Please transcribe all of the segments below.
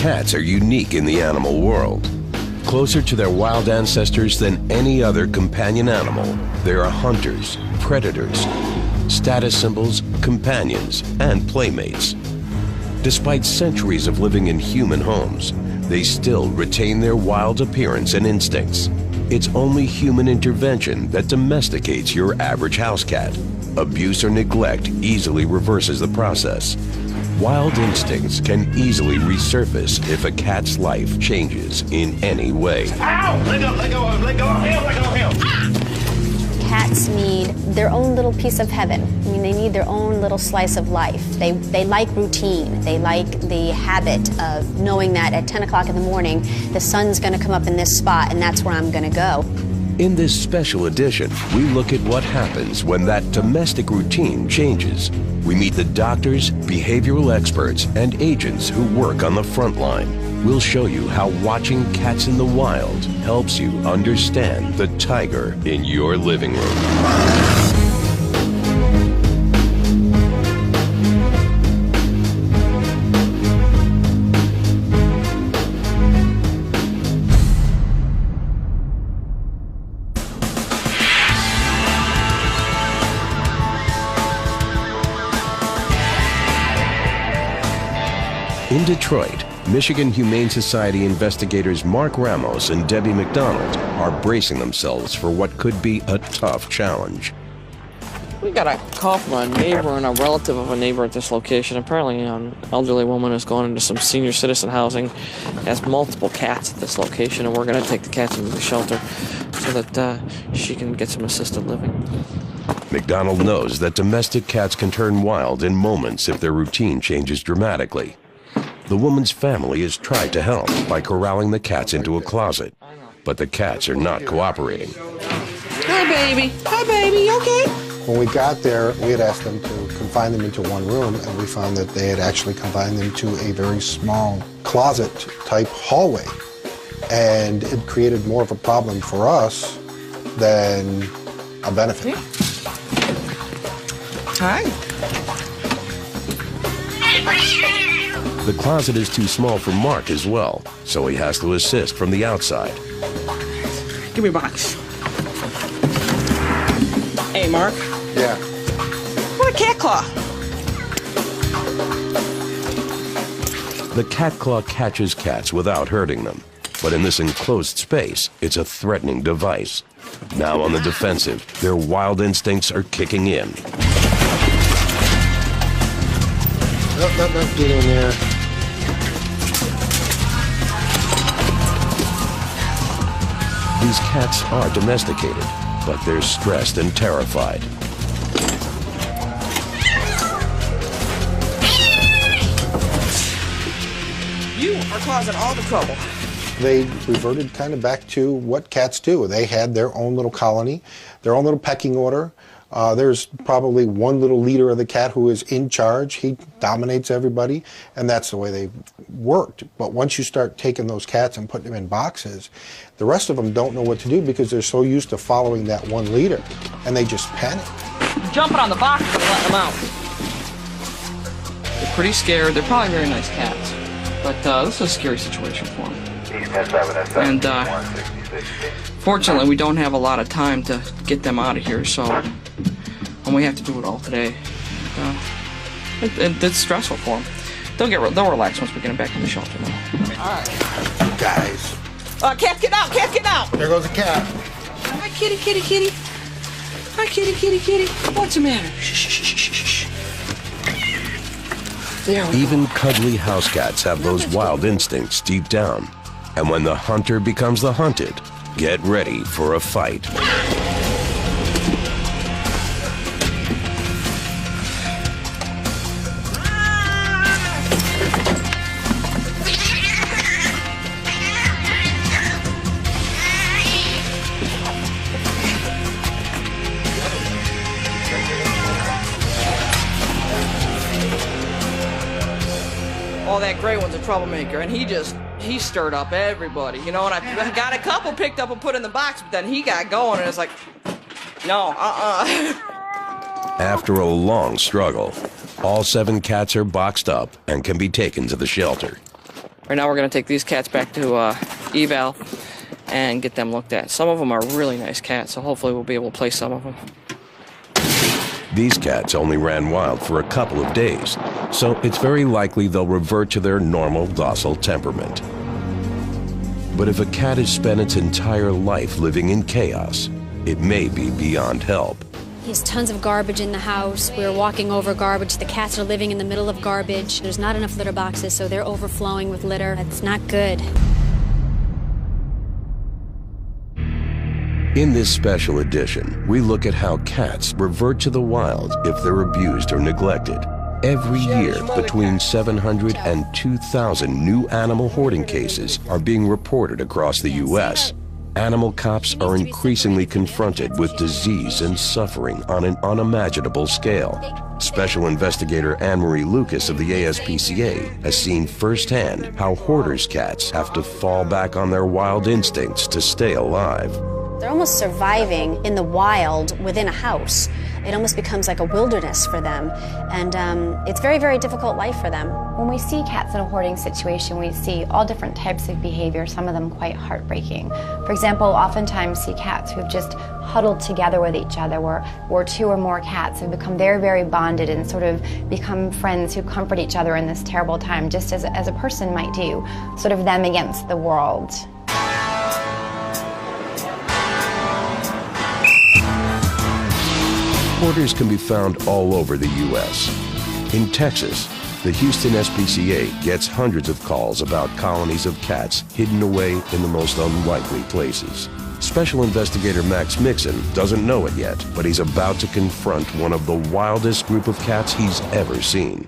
Cats are unique in the animal world. Closer to their wild ancestors than any other companion animal, they are hunters, predators, status symbols, companions, and playmates. Despite centuries of living in human homes, they still retain their wild appearance and instincts. It's only human intervention that domesticates your average house cat. Abuse or neglect easily reverses the process. Wild instincts can easily resurface if a cat's life changes in any way. Ow! Let go of him! Cats need their own little piece of heaven. I mean, they need their own little slice of life. They like routine. They like the habit of knowing that at 10 o'clock in the morning, the sun's gonna come up in this spot and that's where I'm gonna go. In this special edition, we look at what happens when that domestic routine changes. We meet the doctors, behavioral experts, and agents who work on the front line. We'll show you how watching cats in the wild helps you understand the tiger in your living room. In Detroit, Michigan Humane Society investigators Mark Ramos and Debbie McDonald are bracing themselves for what could be a tough challenge. We got a call from a neighbor and a relative of a neighbor at this location. Apparently an elderly woman has gone into some senior citizen housing, has multiple cats at this location, and we're going to take the cats into the shelter so that she can get some assisted living. McDonald knows that domestic cats can turn wild in moments if their routine changes dramatically. The woman's family has tried to help by corralling the cats into a closet, but the cats are not cooperating. Hi, baby. Hi, baby. You okay? When we got there, we had asked them to confine them into one room, and we found that they had actually confined them to a very small closet-type hallway. And it created more of a problem for us than a benefit. Hi. The closet is too small for Mark as well, so he has to assist from the outside. Give me a box. Hey, Mark. Yeah. What a cat claw. The cat claw catches cats without hurting them, but in this enclosed space, it's a threatening device. Now on the defensive, their wild instincts are kicking in. No, get in there. These cats are domesticated, but they're stressed and terrified. You are causing all the trouble. They reverted kind of back to what cats do. They had their own little colony, their own little pecking order. There's probably one little leader of the cat who is in charge. He dominates everybody, and that's the way they worked. But once you start taking those cats and putting them in boxes, the rest of them don't know what to do because they're so used to following that one leader, and they just panic. Jumping on the boxes and letting them out. They're pretty scared. They're probably very nice cats, but this is a scary situation for them. And fortunately, we don't have a lot of time to get them out of here, so and we have to do it all today. It's stressful for them. They'll relax once we get them back in the shelter now. All right, guys. Cat's getting out! Cat's getting out! There goes a cat. Hi, kitty, kitty, kitty. Hi, kitty, kitty, kitty. What's the matter? Shh, shh, shh, shh, shh. There we Even cuddly house cats have those wild instincts deep down. And when the hunter becomes the hunted, get ready for a fight. Oh, that gray one's a troublemaker, and he stirred up everybody, you know, and I got a couple picked up and put in the box, but then he got going, and it's like, no, After a long struggle, all 7 cats are boxed up and can be taken to the shelter. Right now we're going to take these cats back to eval and get them looked at. Some of them are really nice cats, so hopefully we'll be able to place some of them. These cats only ran wild for a couple of days, so it's very likely they'll revert to their normal, docile temperament. But if a cat has spent its entire life living in chaos, it may be beyond help. He has tons of garbage in the house. We're walking over garbage. The cats are living in the middle of garbage. There's not enough litter boxes, so they're overflowing with litter. That's not good. In this special edition, we look at how cats revert to the wild if they're abused or neglected. Every year, between 700 and 2,000 new animal hoarding cases are being reported across the U.S. Animal cops are increasingly confronted with disease and suffering on an unimaginable scale. Special investigator Anne-Marie Lucas of the ASPCA has seen firsthand how hoarders' cats have to fall back on their wild instincts to stay alive. They're almost surviving in the wild within a house. It almost becomes like a wilderness for them, and it's very, very difficult life for them. When we see cats in a hoarding situation, we see all different types of behavior, some of them quite heartbreaking. For example, oftentimes see cats who have just huddled together with each other, where two or more cats have become very, very bonded and sort of become friends who comfort each other in this terrible time, just as a person might do, sort of them against the world. Hoarders can be found all over the U.S. In Texas, the Houston SPCA gets hundreds of calls about colonies of cats hidden away in the most unlikely places. Special investigator Max Mixon doesn't know it yet, but he's about to confront one of the wildest group of cats he's ever seen.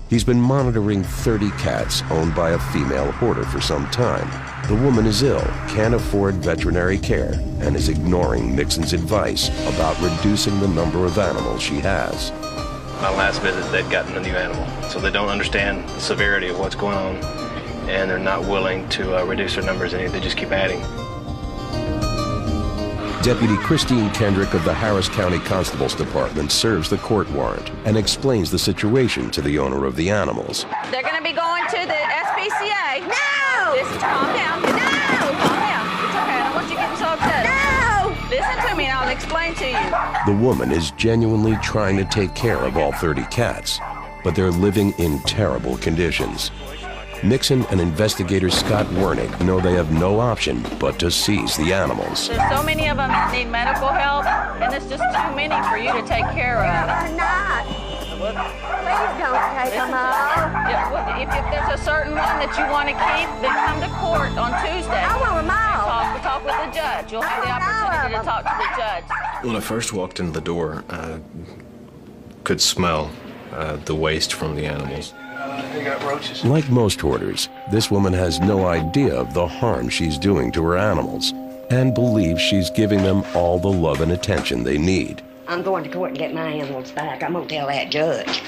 He's been monitoring 30 cats owned by a female hoarder for some time. The woman is ill, can't afford veterinary care, and is ignoring Mixon's advice about reducing the number of animals she has. My last visit, they'd gotten a new animal, so they don't understand the severity of what's going on, and they're not willing to reduce their numbers any. They just keep adding. Deputy Christine Kendrick of the Harris County Constable's Department serves the court warrant and explains the situation to the owner of the animals. They're going to be going to the SPCA. No! Calm down. No! Calm down. It's okay. I don't want you getting so upset. No! Listen to me and I'll explain to you. The woman is genuinely trying to take care of all 30 cats, but they're living in terrible conditions. Mixon and investigator Scott Wernick know they have no option but to seize the animals. There's so many of them that need medical help, and it's just too many for you to take care of. I'm not. Please don't take them all. Yeah, well, if there's a certain one that you want to keep, then come to court on Tuesday. I want them all. Talk with the judge. You'll have the opportunity to talk to the judge. When I first walked into the door, I could smell the waste from the animals. They got roaches. Like most hoarders, this woman has no idea of the harm she's doing to her animals and believes she's giving them all the love and attention they need. I'm going to court and get my animals back. I'm going to tell that judge.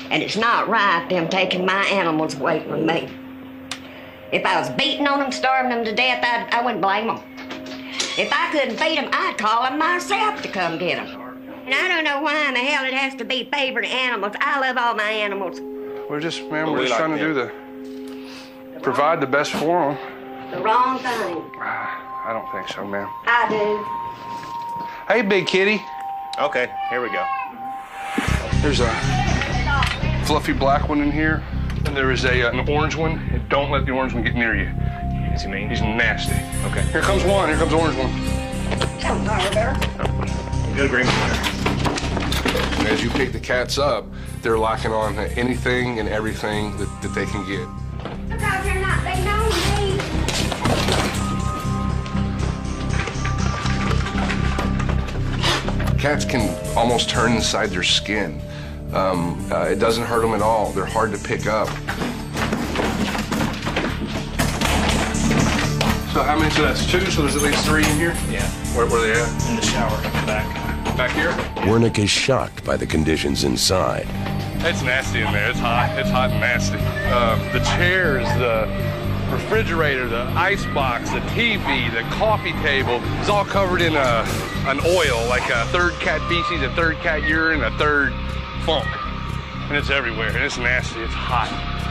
And it's not right them taking my animals away from me. If I was beating on them, starving them to death, I wouldn't blame them. If I couldn't feed them, I'd call them myself to come get them. And I don't know why in the hell it has to be favorite animals. I love all my animals. We're just trying to provide the best for them. The wrong thing. I don't think so, ma'am. I do. Hey, big kitty. Okay, here we go. There's a fluffy black one in here, and there is an orange one. And don't let the orange one get near you. Is he mean? He's nasty. Okay. Here comes one. Here comes the orange one. Good agreement. And as you pick the cats up, they're locking on to anything and everything that they can get. Because they're not, they know me. Cats can almost turn inside their skin. It doesn't hurt them at all. They're hard to pick up. So how many? So that's two, so there's at least three in here? Yeah. Where are they at? In the shower, in the back. Back here? Wernick is shocked by the conditions inside. It's nasty in there. It's hot. It's hot and nasty. The chairs, the refrigerator, the ice box, the TV, the coffee table is all covered in an oil, like a third cat feces, a third cat urine, a third funk. and it's everywhere, and it's nasty, it's hot.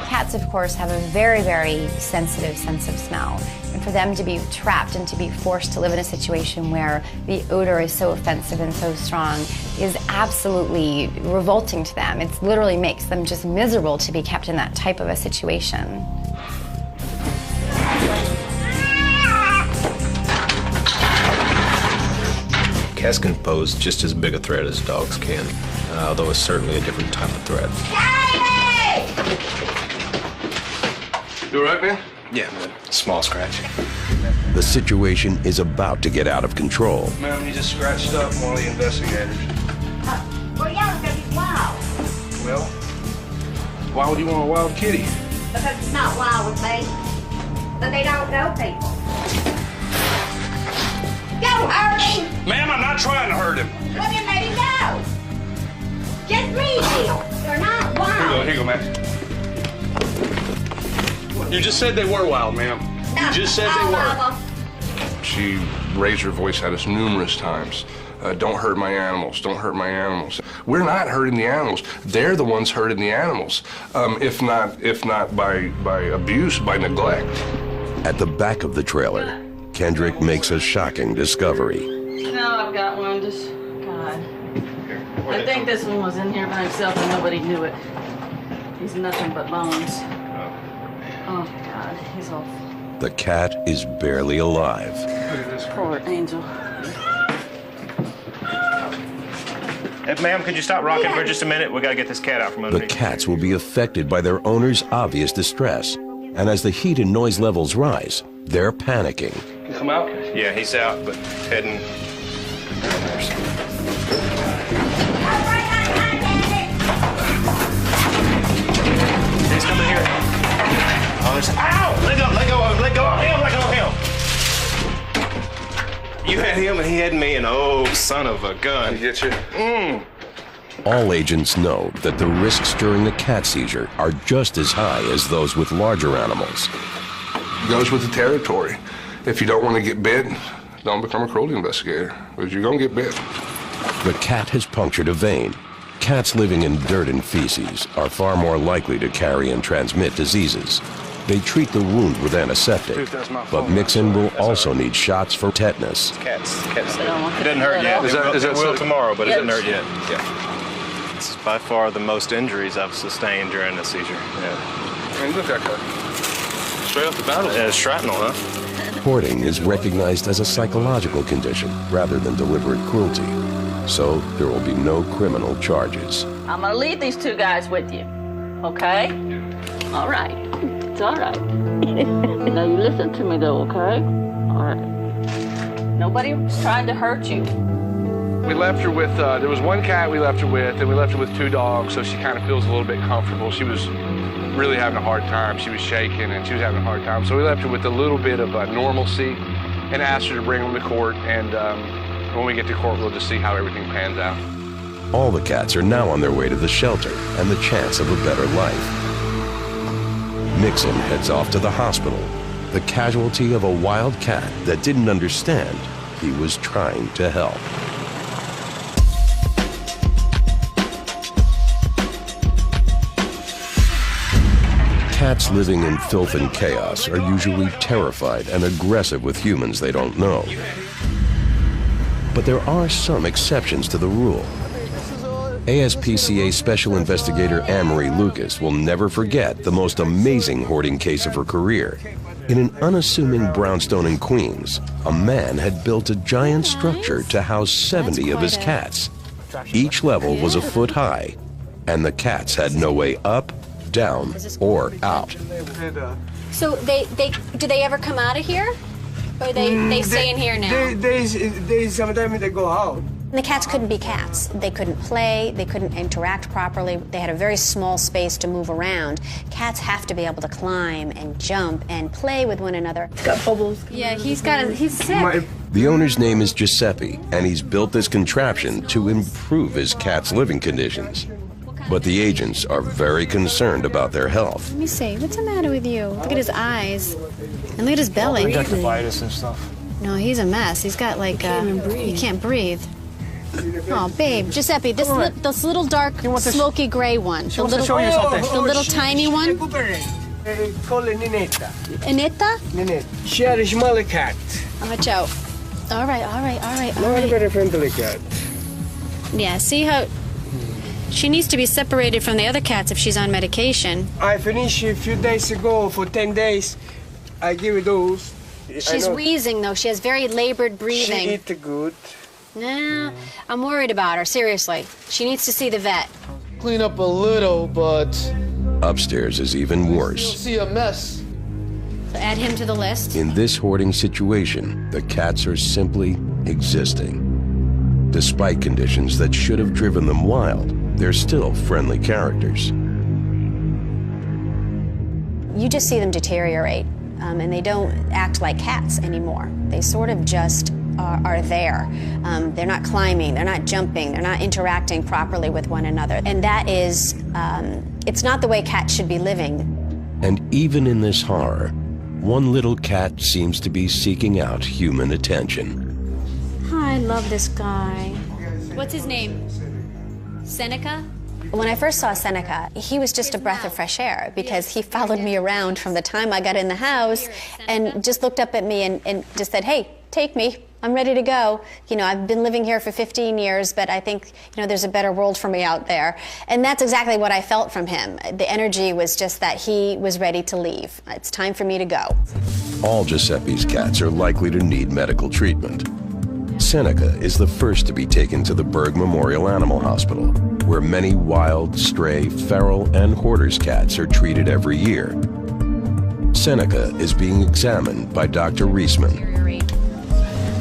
Cats, of course, have a very, very sensitive sense of smell. And for them to be trapped and to be forced to live in a situation where the odor is so offensive and so strong is absolutely revolting to them. It literally makes them just miserable to be kept in that type of a situation. Cats can pose just as big a threat as dogs can, although it's certainly a different type of threat. You all right, man? Yeah, small scratch. The situation is about to get out of control. Ma'am, you just scratched up one of the investigators. Well, y'all gonna be wild. Well, why would you want a wild kitty? Because it's not wild with me. But they don't know people. Don't hurt him! Ma'am, I'm not trying to hurt him. Well, then let him go. Just leave him. They're not wild. Here you go, Max. You just said they were wild, ma'am. No, You just said all they of were. them. She raised her voice at us numerous times. Don't hurt my animals, don't hurt my animals. We're not hurting the animals. They're the ones hurting the animals. If not by abuse, by neglect. At the back of the trailer, Kendrick makes a shocking discovery. No, I've got one. Just, God. I think this one was in here by himself and nobody knew it. He's nothing but bones. Oh, God, he's awful. The cat is barely alive. Poor angel. Hey, ma'am, could you stop rocking for just a minute? We gotta get this cat out from The underneath. cats will be affected by their owner's obvious distress. And as the heat and noise levels rise, they're panicking. You come out? Yeah, he's out, but heading. He's coming here. Oh, there's. Ow! Let go of him, let go of him! You had him and he had me, and oh, son of a gun. Get you. All agents know that the risks during a cat seizure are just as high as those with larger animals. Goes with the territory. If you don't want to get bit, don't become a cruelty investigator, because you're going to get bit. The cat has punctured a vein. Cats living in dirt and feces are far more likely to carry and transmit diseases. They treat the wound with antiseptic, but Mixon will also need shots for tetanus. Cats. It doesn't hurt yet. It will tomorrow, but it doesn't hurt yet. Yeah. It's by far the most injuries I've sustained during a seizure. Yeah. I mean, look, straight off the battle. Yeah, it's shrapnel, huh? Hoarding is recognized as a psychological condition rather than deliberate cruelty, so there will be no criminal charges. I'm gonna leave these two guys with you, okay? All right. It's all right. Now you listen to me though, okay? All right. Nobody was trying to hurt you. We left her with, there was one cat we left her with, and we left her with 2 dogs, so she kind of feels a little bit comfortable. She was really having a hard time. She was shaking, and she was having a hard time. So we left her with a little bit of normalcy and asked her to bring them to court, and when we get to court, we'll just see how everything pans out. All the cats are now on their way to the shelter and the chance of a better life. Mixon heads off to the hospital, the casualty of a wild cat that didn't understand he was trying to help. Cats living in filth and chaos are usually terrified and aggressive with humans they don't know. But there are some exceptions to the rule. ASPCA Special Investigator Anne-Marie Lucas will never forget the most amazing hoarding case of her career. In an unassuming brownstone in Queens, a man had built a giant structure to house 70 of his cats. Each level was a foot high, and the cats had no way up, down, or out. So do they ever come out of here? Or they stay in here now? They sometimes they go out. And the cats couldn't be cats. They couldn't play, they couldn't interact properly. They had a very small space to move around. Cats have to be able to climb and jump and play with one another. It's got bubbles. Yeah, he's sick. The owner's name is Giuseppe, and he's built this contraption to improve his cat's living conditions. But the agents are very concerned about their health. Let me see, what's the matter with you? Look at his eyes. And look at his belly. Conjunctivitis and stuff. No, he's a mess. He's got like, he can't breathe. Oh, babe, Giuseppe, this little dark, smoky gray one. The little, show you something. The little tiny one. Call her Ninetta. Anita? Ninetta. She had a small cat. Watch out. All right. Not a very friendly cat. Yeah, see how she needs to be separated from the other cats if she's on medication. I finished a few days ago for 10 days. I give her those. She's wheezing, though. She has very labored breathing. She eat good. Nah, I'm worried about her, seriously. She needs to see the vet. Clean up a little, but Upstairs is even you'll worse. see a mess. So add him to the list. In this hoarding situation, the cats are simply existing. Despite conditions that should have driven them wild, they're still friendly characters. You just see them deteriorate, and they don't act like cats anymore. They sort of just are there. They're not climbing, they're not jumping, they're not interacting properly with one another. And that is, it's not the way cats should be living. And even in this horror, one little cat seems to be seeking out human attention. I love this guy. What's his name? Seneca? When I first saw Seneca, he was just a breath of fresh air because he followed me around from the time I got in the house and just looked up at me and just said, hey, take me. I'm ready to go. You know, I've been living here for 15 years, but I think, you know, there's a better world for me out there. And that's exactly what I felt from him. The energy was just that he was ready to leave. It's time for me to go. All Giuseppe's cats are likely to need medical treatment. Seneca is the first to be taken to the Berg Memorial Animal Hospital, where many wild, stray, feral, and hoarders cats are treated every year. Seneca is being examined by Dr. Reisman.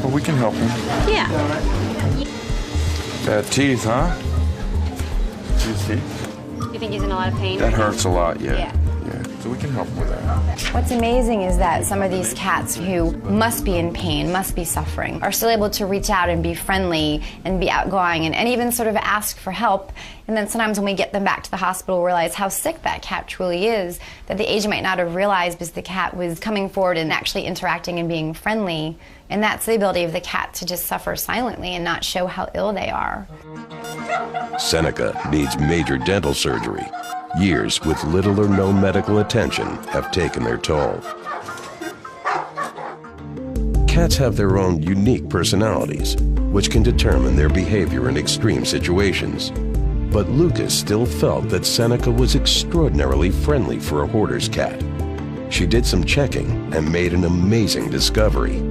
Well, we can help him. Yeah. Bad teeth, huh? Teeth. You think he's in a lot of pain? That hurts a lot, yeah. Yeah. So we can help him with that. What's amazing is that some of these cats who must be in pain, must be suffering, are still able to reach out and be friendly and be outgoing and even sort of ask for help. And then sometimes when we get them back to the hospital, we realize how sick that cat truly is, that the agent might not have realized because the cat was coming forward and actually interacting and being friendly. And that's the ability of the cat to just suffer silently and not show how ill they are. Seneca needs major dental surgery. Years with little or no medical attention have taken their toll. Cats have their own unique personalities, which can determine their behavior in extreme situations. But Lucas still felt that Seneca was extraordinarily friendly for a hoarder's cat. She did some checking and made an amazing discovery.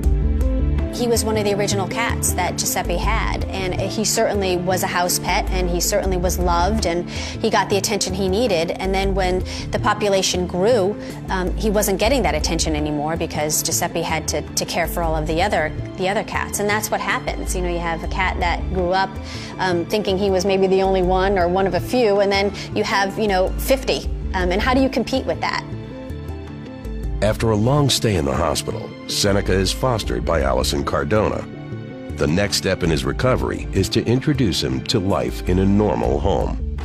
He was one of the original cats that Giuseppe had, and he certainly was a house pet, and he certainly was loved, and he got the attention he needed. And then when the population grew, he wasn't getting that attention anymore because Giuseppe had to care for all of the other cats. And that's what happens. You know, you have a cat that grew up thinking he was maybe the only one or one of a few, and then you have, 50. And how do you compete with that? After a long stay in the hospital, Seneca is fostered by Allison Cardona. The next step in his recovery is to introduce him to life in a normal home.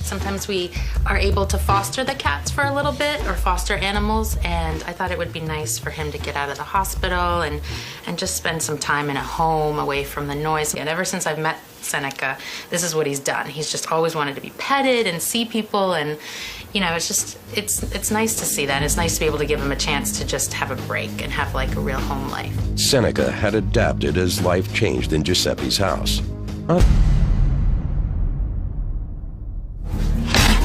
Sometimes we are able to foster the cats for a little bit or foster animals, and I thought it would be nice for him to get out of the hospital and just spend some time in a home away from the noise. And ever since I've met Seneca, this is what he's done. He's just always wanted to be petted and see people, and it's nice to see that. It's nice to be able to give him a chance to just have a break and have like a real home life. Seneca had adapted as life changed in Giuseppe's house.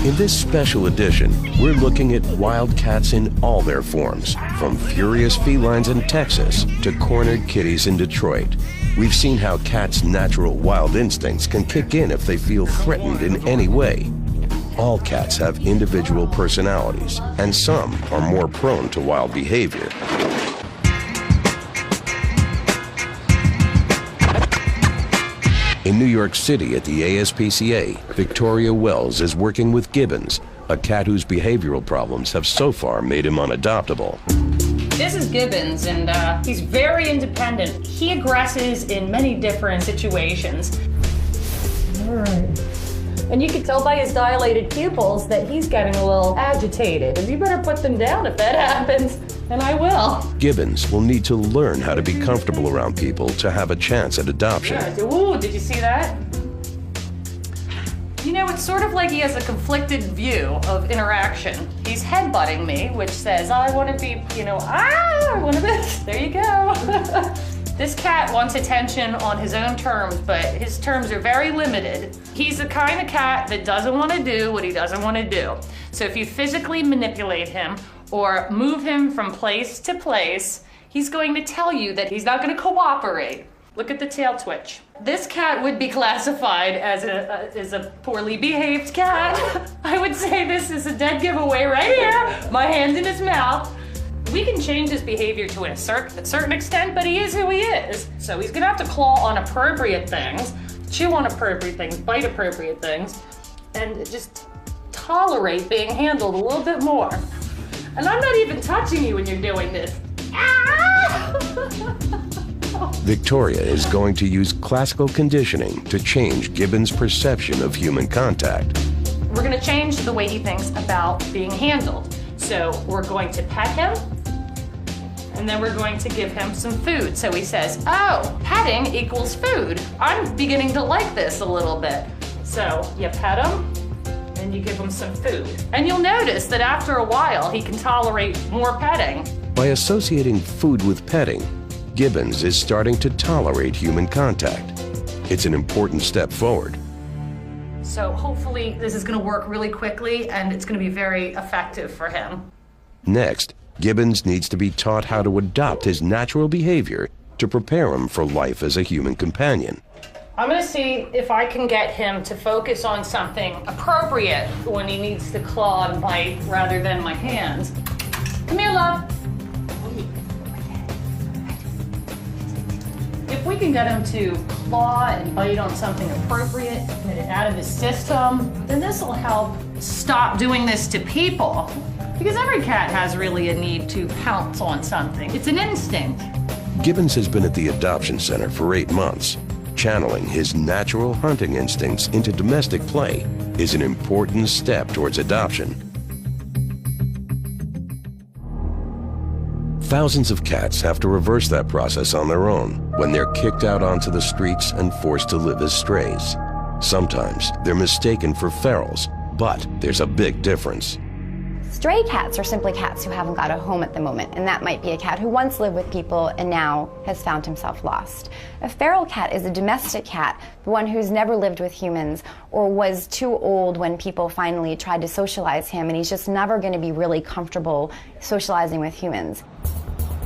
In this special edition, we're looking at wildcats in all their forms, from furious felines in Texas to cornered kitties in Detroit. We've seen how cats' natural wild instincts can kick in if they feel threatened in any way. All cats have individual personalities, and some are more prone to wild behavior. In New York City at the ASPCA, Victoria Wells is working with Gibbons, a cat whose behavioral problems have so far made him unadoptable. This is Gibbons, and he's very independent. He aggresses in many different situations. All right. And you can tell by his dilated pupils that he's getting a little agitated. And you better put them down if that happens, and I will. Gibbons will need to learn how to be comfortable around people to have a chance at adoption. Ooh, Oh, did you see that? You know, it's sort of like he has a conflicted view of interaction. He's headbutting me, which says, I want to be, I want to be, there you go. This cat wants attention on his own terms, but his terms are very limited. He's the kind of cat that doesn't want to do what he doesn't want to do. So if you physically manipulate him or move him from place to place, he's going to tell you that he's not going to cooperate. Look at the tail twitch. This cat would be classified as a poorly behaved cat. I would say this is a dead giveaway right here. My hand in his mouth. We can change his behavior to a certain extent, but he is who he is. So he's gonna have to claw on appropriate things, chew on appropriate things, bite appropriate things, and just tolerate being handled a little bit more. And I'm not even touching you when you're doing this. Victoria is going to use classical conditioning to change Gibbons' perception of human contact. We're gonna change the way he thinks about being handled. So we're going to pet him, and then we're going to give him some food. So he says, oh, petting equals food. I'm beginning to like this a little bit. So you pet him, and you give him some food. And you'll notice that after a while, he can tolerate more petting. By associating food with petting, Gibbons is starting to tolerate human contact. It's an important step forward. So hopefully this is going to work really quickly, and it's going to be very effective for him. Next, Gibbons needs to be taught how to adopt his natural behavior to prepare him for life as a human companion. I'm going to see if I can get him to focus on something appropriate when he needs to claw and bite rather than my hands. Come here, love. If we can get him to claw and bite on something appropriate, get it out of his system, then this will help stop doing this to people. Because every cat has really a need to pounce on something. It's an instinct. Gibbons has been at the adoption center for 8 months. Channeling his natural hunting instincts into domestic play is an important step towards adoption. Thousands of cats have to reverse that process on their own when they're kicked out onto the streets and forced to live as strays. Sometimes they're mistaken for ferals, but there's a big difference. Stray cats are simply cats who haven't got a home at the moment, and that might be a cat who once lived with people and now has found himself lost. A feral cat is a domestic cat, the one who's never lived with humans or was too old when people finally tried to socialize him, and he's just never going to be really comfortable socializing with humans.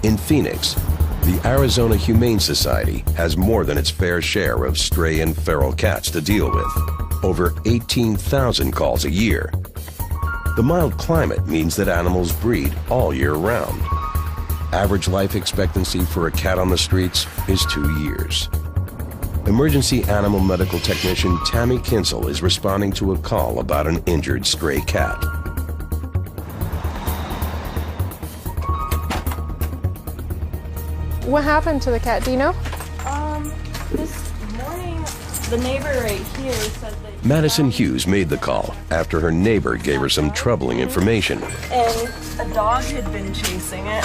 In Phoenix, the Arizona Humane Society has more than its fair share of stray and feral cats to deal with. Over 18,000 calls a year. The mild climate means that animals breed all year round. Average life expectancy for a cat on the streets is 2 years. Emergency animal medical technician Tammy Kinsel is responding to a call about an injured stray cat. What happened to the cat? Do you know? This morning, the neighbor right here said that... Madison Hughes made the call after her neighbor gave her some troubling information. And a dog had been chasing it.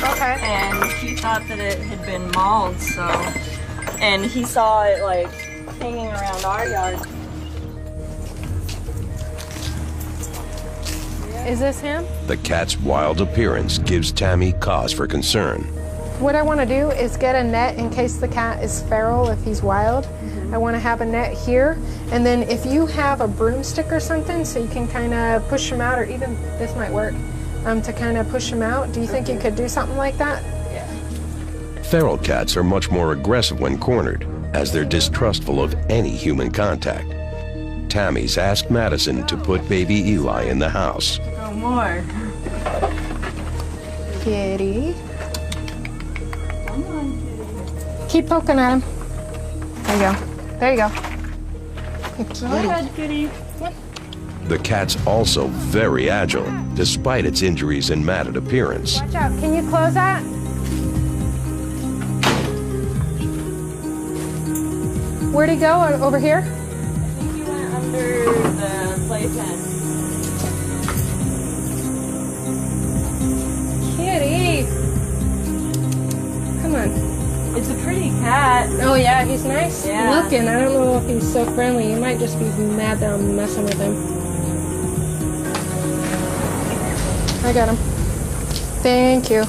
Okay. And he thought that it had been mauled, so... And he saw it, like, hanging around our yard. Is this him? The cat's wild appearance gives Tammy cause for concern. What I want to do is get a net in case the cat is feral, if he's wild. I want to have a net here, and then if you have a broomstick or something so you can kind of push him out, or even this might work, to kind of push him out. Do you think you could do something like that? Yeah. Feral cats are much more aggressive when cornered, as they're distrustful of any human contact. Tammy's asked Madison to put baby Eli in the house. No more. Kitty. Keep poking at him. There you go. There you go. Go ahead, kitty. The cat's also very agile, despite its injuries and matted appearance. Watch out. Can you close that? Where'd he go? Over here? I think he went under the playpen. Kitty. Come on. It's a pretty cat. cat? Oh yeah, he's nice Yeah. looking. I don't know if he's so friendly. He might just be mad that I'm messing with him. I got him. Thank you.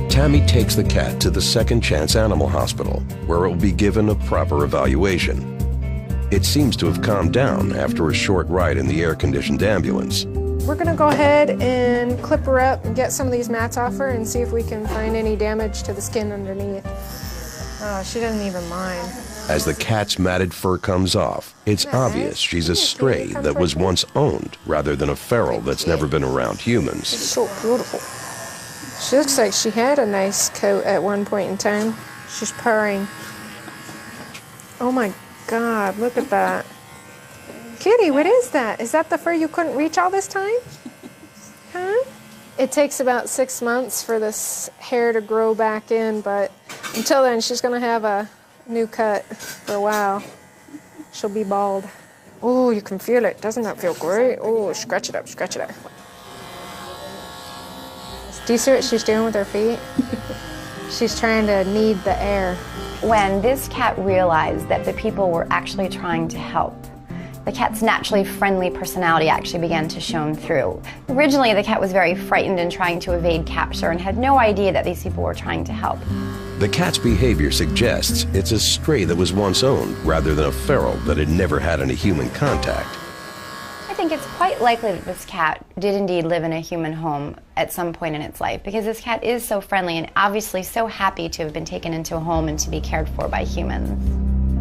Tammy takes the cat to the Second Chance Animal Hospital, where it will be given a proper evaluation. It seems to have calmed down after a short ride in the air-conditioned ambulance. We're gonna go ahead and clip her up and get some of these mats off her and see if we can find any damage to the skin underneath. Oh, she doesn't even mind. As the cat's matted fur comes off, it's obvious she's a stray that was once owned rather than a feral that's never been around humans. She's so beautiful. She looks like she had a nice coat at one point in time. She's purring. Oh my God, look at that. Kitty, what is that? Is that the fur you couldn't reach all this time? Huh? It takes about 6 months for this hair to grow back in, but until then, she's gonna have a new cut for a while. She'll be bald. Oh, you can feel it. Doesn't that feel great? Oh, scratch it up, scratch it up. Do you see what she's doing with her feet? She's trying to knead the air. When this cat realized that the people were actually trying to help, the cat's naturally friendly personality actually began to shine through. Originally, the cat was very frightened and trying to evade capture and had no idea that these people were trying to help. The cat's behavior suggests it's a stray that was once owned rather than a feral that had never had any human contact. I think it's quite likely that this cat did indeed live in a human home at some point in its life, because this cat is so friendly and obviously so happy to have been taken into a home and to be cared for by humans.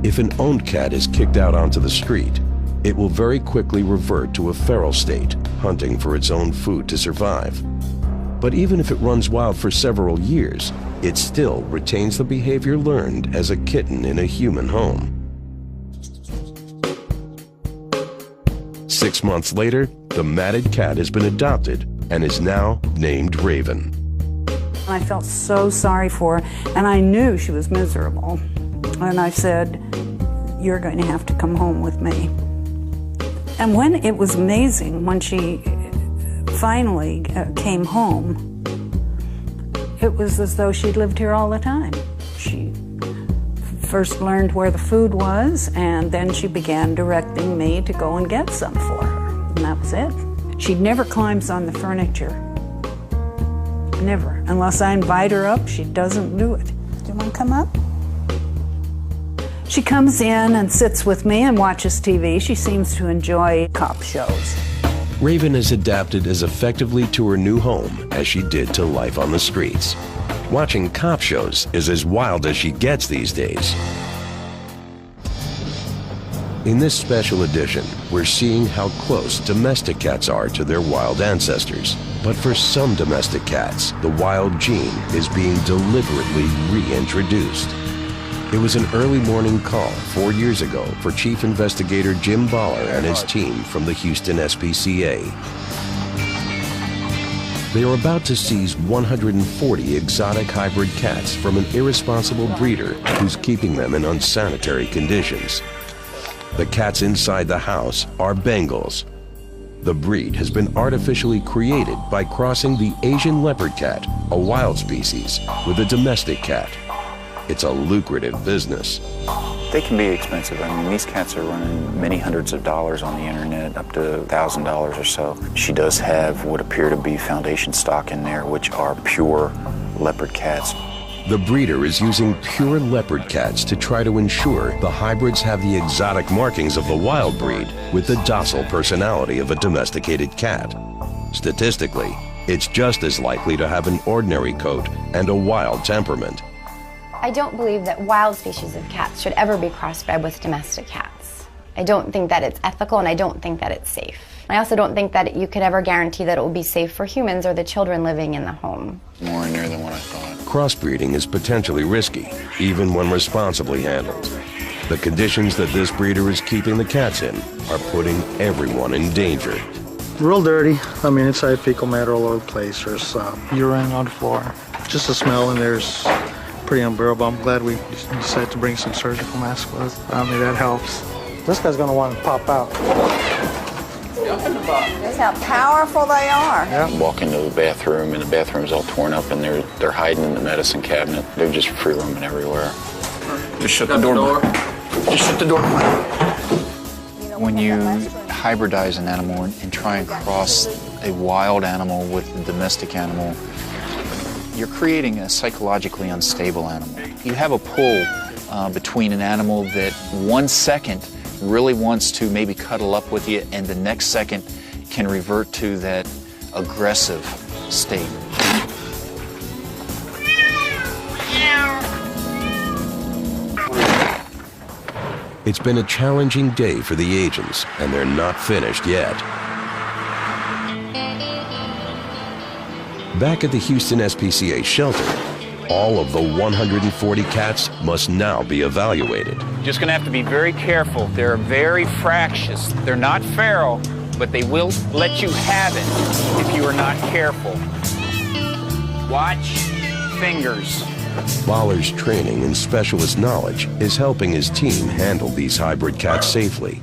If an owned cat is kicked out onto the street, it will very quickly revert to a feral state, hunting for its own food to survive. But even if it runs wild for several years, it still retains the behavior learned as a kitten in a human home. 6 months later, the matted cat has been adopted and is now named Raven. I felt so sorry for her, and I knew she was miserable. And I said, "You're going to have to come home with me." And when it was amazing, when she finally came home, it was as though she'd lived here all the time. She first learned where the food was, and then she began directing me to go and get some for her. And that was it. She never climbs on the furniture. Never. Unless I invite her up, she doesn't do it. Do you want to come up? She comes in and sits with me and watches TV. She seems to enjoy cop shows. Raven has adapted as effectively to her new home as she did to life on the streets. Watching cop shows is as wild as she gets these days. In this special edition, we're seeing how close domestic cats are to their wild ancestors. But for some domestic cats, the wild gene is being deliberately reintroduced. It was an early morning call 4 years ago for Chief Investigator Jim Baller and his team from the Houston SPCA. They are about to seize 140 exotic hybrid cats from an irresponsible breeder who's keeping them in unsanitary conditions. The cats inside the house are Bengals. The breed has been artificially created by crossing the Asian leopard cat, a wild species, with a domestic cat. It's a lucrative business. They can be expensive. I mean, these cats are running many hundreds of dollars on the internet, up to $1,000 or so. She does have what appear to be foundation stock in there, which are pure leopard cats. The breeder is using pure leopard cats to try to ensure the hybrids have the exotic markings of the wild breed with the docile personality of a domesticated cat. Statistically, it's just as likely to have an ordinary coat and a wild temperament. I don't believe that wild species of cats should ever be crossbred with domestic cats. I don't think that it's ethical, and I don't think that it's safe. I also don't think that you could ever guarantee that it will be safe for humans or the children living in the home. More in there than what I thought. Crossbreeding is potentially risky, even when responsibly handled. The conditions that this breeder is keeping the cats in are putting everyone in danger. Real dirty. I mean, it's like fecal matter all over the place. There's urine on the floor. Just the smell in there's pretty unbearable. I'm glad we decided to bring some surgical masks with us. I mean, that helps. This guy's gonna want to pop out. Open the book. That's how powerful they are. Yeah. Walk into the bathroom, and the bathroom's all torn up, and they're hiding in the medicine cabinet. They're just free roaming everywhere. Just shut the door. Just shut the door. When you hybridize an animal and try and cross a wild animal with a domestic animal, you're creating a psychologically unstable animal. You have a pull between an animal that 1 second really wants to maybe cuddle up with you, and the next second can revert to that aggressive state. It's been a challenging day for the agents, and they're not finished yet. Back at the Houston SPCA shelter, all of the 140 cats must now be evaluated. Just gonna have to be very careful. They're very fractious. They're not feral, but they will let you have it if you are not careful. Watch fingers. Baller's training and specialist knowledge is helping his team handle these hybrid cats safely.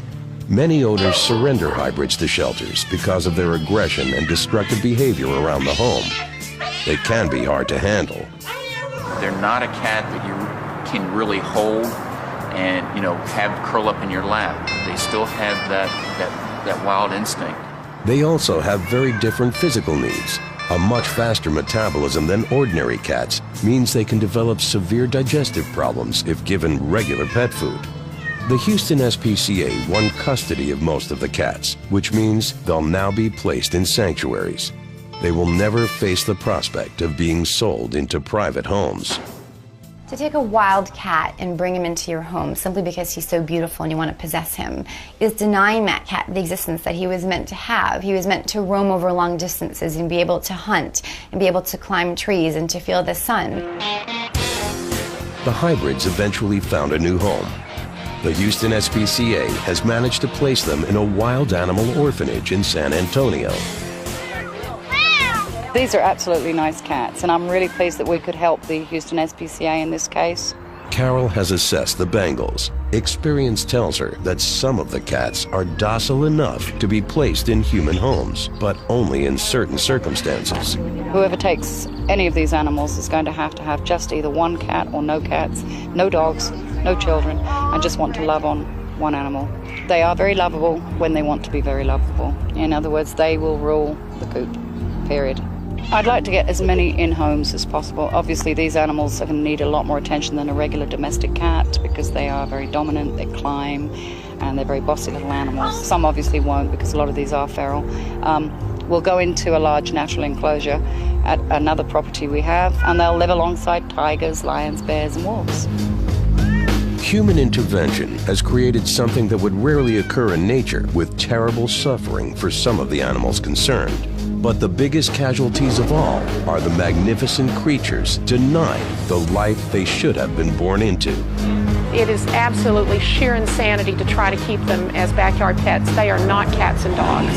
Many owners surrender hybrids to shelters because of their aggression and destructive behavior around the home. They can be hard to handle. They're not a cat that you can really hold and, have curl up in your lap. They still have that wild instinct. They also have very different physical needs. A much faster metabolism than ordinary cats means they can develop severe digestive problems if given regular pet food. The Houston SPCA won custody of most of the cats, which means they'll now be placed in sanctuaries. They will never face the prospect of being sold into private homes. To take a wild cat and bring him into your home simply because he's so beautiful and you want to possess him is denying that cat the existence that he was meant to have. He was meant to roam over long distances and be able to hunt and be able to climb trees and to feel the sun. The hybrids eventually found a new home. The Houston SPCA has managed to place them in a wild animal orphanage in San Antonio. These are absolutely nice cats, and I'm really pleased that we could help the Houston SPCA in this case. Carol has assessed the Bengals. Experience tells her that some of the cats are docile enough to be placed in human homes, but only in certain circumstances. Whoever takes any of these animals is going to have just either one cat or no cats, no dogs, no children, and just want to love on one animal. They are very lovable when they want to be very lovable. In other words, they will rule the coop, period. I'd like to get as many in homes as possible. Obviously, these animals are going to need a lot more attention than a regular domestic cat because they are very dominant, they climb, and they're very bossy little animals. Some obviously won't because a lot of these are feral. We'll go into a large natural enclosure at another property we have, and they'll live alongside tigers, lions, bears, and wolves. Human intervention has created something that would rarely occur in nature, with terrible suffering for some of the animals concerned. But the biggest casualties of all are the magnificent creatures denied the life they should have been born into. It is absolutely sheer insanity to try to keep them as backyard pets. They are not cats and dogs.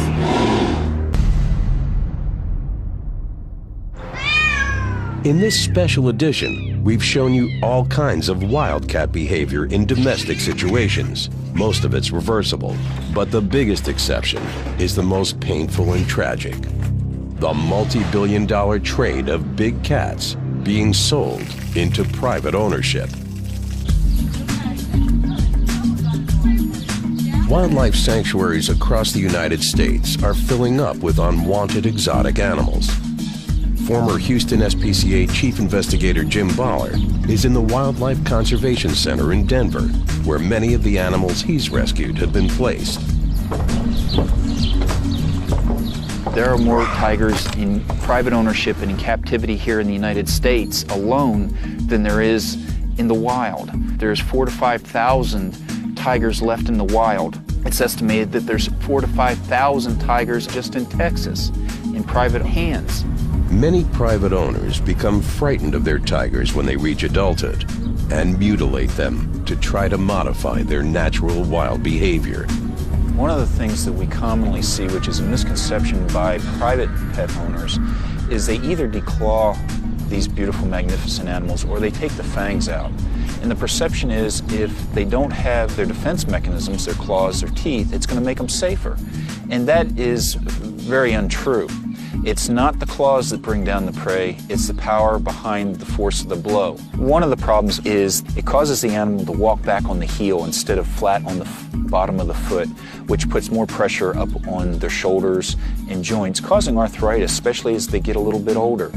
In this special edition, we've shown you all kinds of wildcat behavior in domestic situations. Most of it's reversible, but the biggest exception is the most painful and tragic. The multi-billion-dollar trade of big cats being sold into private ownership. Wildlife sanctuaries across the United States are filling up with unwanted exotic animals. Former Houston SPCA Chief Investigator Jim Baller is in the Wildlife Conservation Center in Denver, where many of the animals he's rescued have been placed. There are more tigers in private ownership and in captivity here in the United States alone than there is in the wild. There's 4,000 to 5,000 tigers left in the wild. It's estimated that there's 4,000 to 5,000 tigers just in Texas in private hands. Many private owners become frightened of their tigers when they reach adulthood and mutilate them to try to modify their natural wild behavior. One of the things that we commonly see, which is a misconception by private pet owners, is they either declaw these beautiful, magnificent animals, or they take the fangs out. And the perception is if they don't have their defense mechanisms, their claws, their teeth, it's going to make them safer. And that is very untrue. It's not the claws that bring down the prey, it's the power behind the force of the blow. One of the problems is it causes the animal to walk back on the heel instead of flat on the bottom of the foot, which puts more pressure up on their shoulders and joints, causing arthritis, especially as they get a little bit older.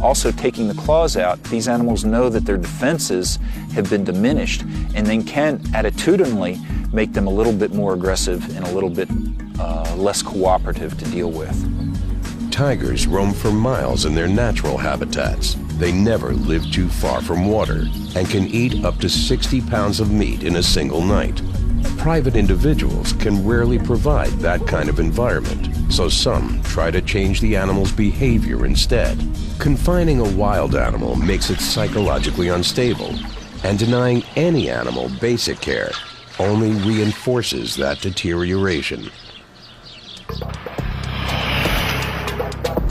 Also, taking the claws out, these animals know that their defenses have been diminished and then can attitudinally make them a little bit more aggressive and a little bit less cooperative to deal with. Tigers roam for miles in their natural habitats. They never live too far from water and can eat up to 60 pounds of meat in a single night. Private individuals can rarely provide that kind of environment, so some try to change the animal's behavior instead. Confining a wild animal makes it psychologically unstable, and denying any animal basic care only reinforces that deterioration.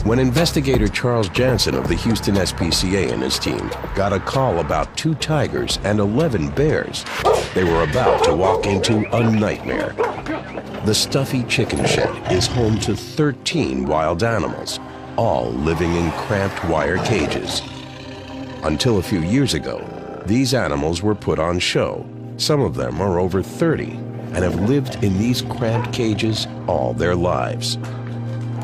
When investigator Charles Jansen of the Houston SPCA and his team got a call about 2 tigers and 11 bears, they were about to walk into a nightmare. The stuffy chicken shed is home to 13 wild animals, all living in cramped wire cages. Until a few years ago, these animals were put on show. Some of them are over 30 and have lived in these cramped cages all their lives.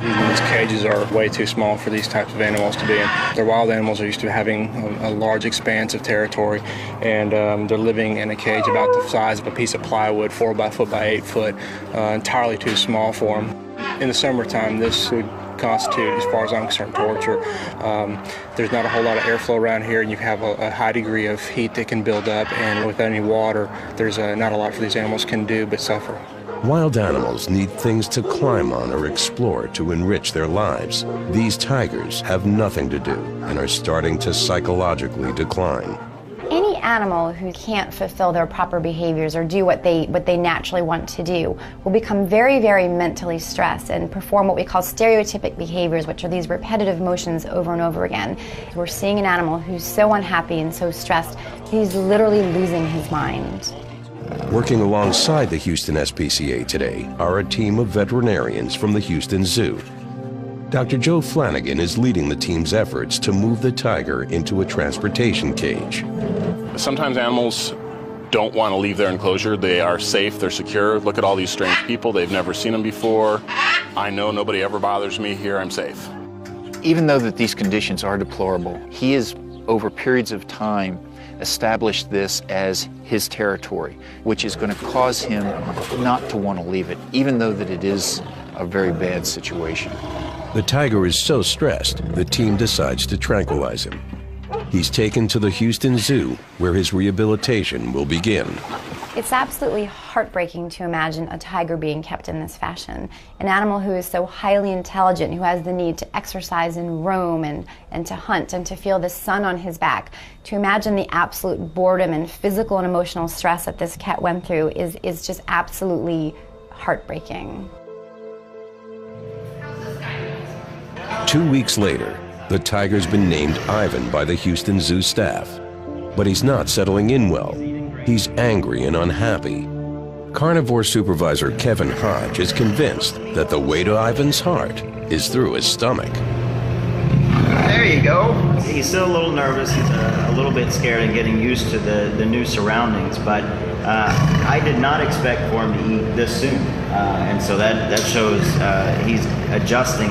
These cages are way too small for these types of animals to be in. They're wild animals are used to having a large expanse of territory, and they're living in a cage about the size of a piece of plywood, 4 foot by 8 foot, entirely too small for them. In the summertime, this would constitute, as far as I'm concerned, torture. There's not a whole lot of airflow around here, and you have a high degree of heat that can build up, and without any water, there's not a lot for these animals can do but suffer. Wild animals need things to climb on or explore to enrich their lives. These tigers have nothing to do and are starting to psychologically decline. Any animal who can't fulfill their proper behaviors or do what they naturally want to do will become very, very mentally stressed and perform what we call stereotypic behaviors, which are these repetitive motions over and over again. We're seeing an animal who's so unhappy and so stressed, he's literally losing his mind. Working alongside the Houston SPCA today are a team of veterinarians from the Houston Zoo. Dr. Joe Flanagan is leading the team's efforts to move the tiger into a transportation cage. Sometimes animals don't want to leave their enclosure. They are safe, they're secure. Look at all these strange people, they've never seen them before. I know nobody ever bothers me here, I'm safe. Even though that these conditions are deplorable, he is, over periods of time, established this as his territory, which is going to cause him not to want to leave it, even though that it is a very bad situation. The tiger is so stressed, the team decides to tranquilize him. He's taken to the Houston Zoo, where his rehabilitation will begin. It's absolutely heartbreaking to imagine a tiger being kept in this fashion. An animal who is so highly intelligent, who has the need to exercise and roam and to hunt and to feel the sun on his back. To imagine the absolute boredom and physical and emotional stress that this cat went through is just absolutely heartbreaking. 2 weeks later, the tiger's been named Ivan by the Houston Zoo staff. But he's not settling in well. He's angry and unhappy. Carnivore supervisor Kevin Hodge is convinced that the way to Ivan's heart is through his stomach. There you go. He's still a little nervous. He's a little bit scared and getting used to the new surroundings, but I did not expect for him to eat this soon. And so that shows he's adjusting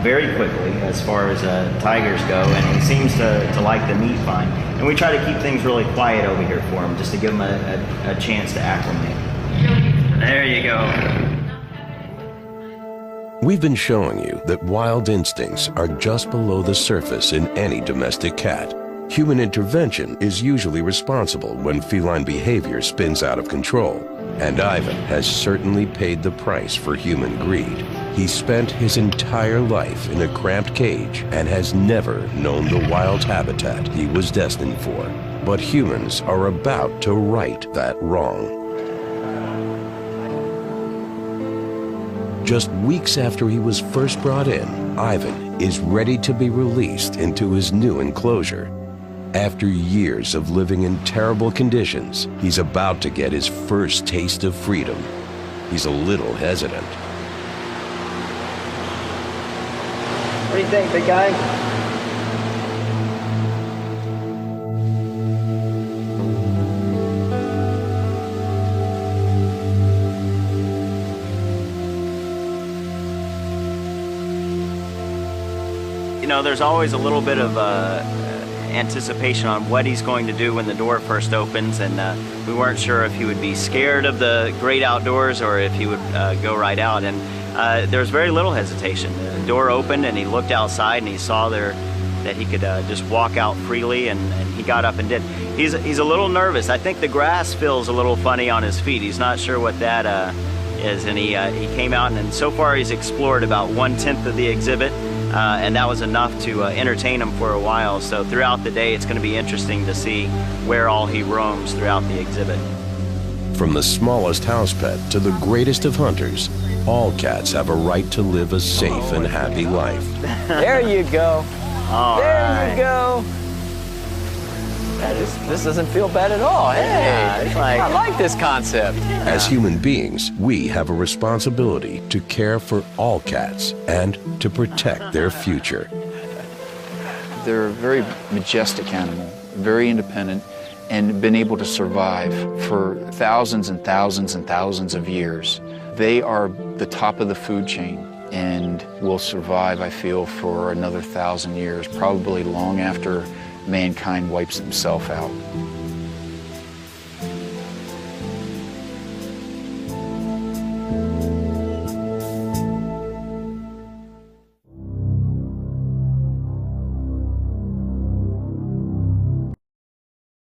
very quickly as far as tigers go, and he seems to like the meat fine. And we try to keep things really quiet over here for him, just to give him a chance to acclimate. There you go. We've been showing you that wild instincts are just below the surface in any domestic cat. Human intervention is usually responsible when feline behavior spins out of control. And Ivan has certainly paid the price for human greed. He spent his entire life in a cramped cage and has never known the wild habitat he was destined for. But humans are about to right that wrong. Just weeks after he was first brought in, Ivan is ready to be released into his new enclosure. After years of living in terrible conditions, he's about to get his first taste of freedom. He's a little hesitant. What do you think, big guy? You know, there's always a little bit of anticipation on what he's going to do when the door first opens, and we weren't sure if he would be scared of the great outdoors or if he would go right out. And there was very little hesitation. The door opened and he looked outside and he saw there that he could just walk out freely, and he got up and did. He's a little nervous. I think the grass feels a little funny on his feet. He's not sure what that is, and he came out, and so far he's explored about 1/10 of the exhibit. And that was enough to entertain him for a while. So throughout the day, it's going to be interesting to see where all he roams throughout the exhibit. From the smallest house pet to the greatest of hunters, all cats have a right to live a safe and happy life. There you go. There you go. This doesn't feel bad at all. Hey, I like this concept. As human beings, we have a responsibility to care for all cats and to protect their future. They're a very majestic animal, very independent, and been able to survive for thousands and thousands and thousands of years. They are the top of the food chain and will survive, I feel, for another 1,000 years, probably long after mankind wipes himself out.